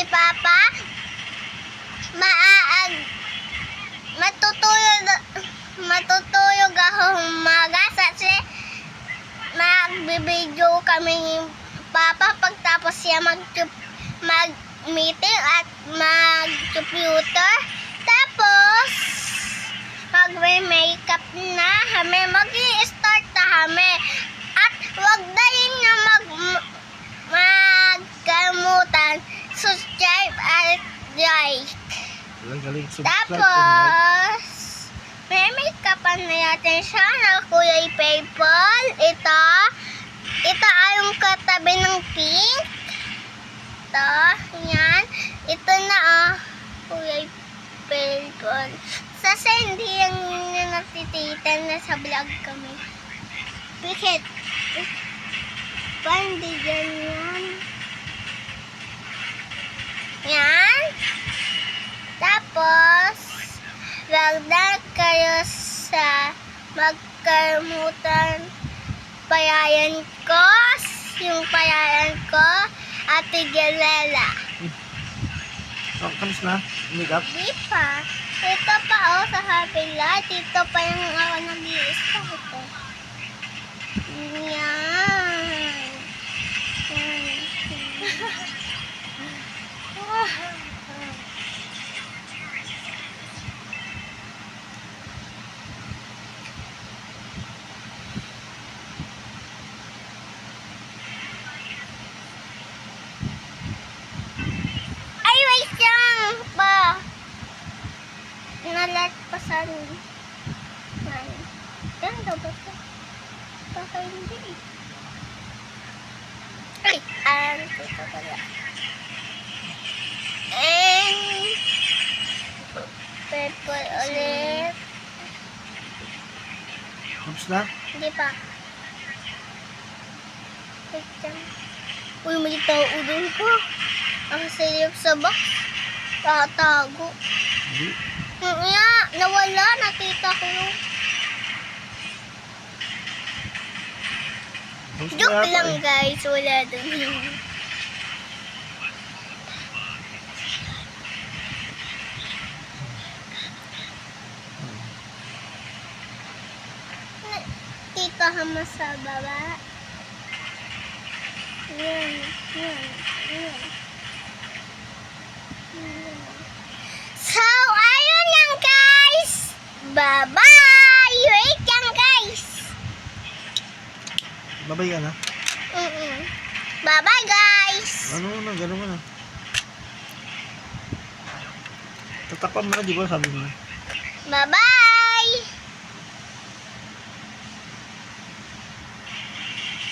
Papa, matutulog ako umaga kasi magbibideo kami ni Papa pagtapos siya mag-meeting at mag-computer. Tapos, mag-makeup na kami, mag-i-start na kami. At wag na yun na magkamutan, subscribe at like. Galing, Tapos, may makeupan na natin channel, Kuya Paypal. Ito ay yung katabi ng pink. Ito, yan. Ito na Kuya Paypal. Sa hindi yung natititan na sa vlog kami. Bakit? Hindi ganyan. Yan. Tapos, wag na kayo sa magkalimutan payayan ko, yung payayan ko, Ate Galela. Kamus na? Makeup? Di pa. Ito pa sa kabila. Dito pa yung ako nag-i-start ito. Yan. Ay, wait lang pa. Nalatpasan. Ganda ba ito? Baka hindi. Ay, dito pala. And purple ulit. Kamus na? Hindi pa. Wait lang. Uy, may tao doon ko. Ang silip sa box. Tatago. Hindi. Nga, nawala. Nakita ko yung... Kamus na Joke yata lang eh. guys. Wala doon. Tita Hama sa baba. Yan. So, ayun lang guys. Bye-bye. Wait lang guys. Babay ka na? Bye-bye guys. Gano'n mo na. Tatakpan mo na, di ba sabi mo? Bye-bye.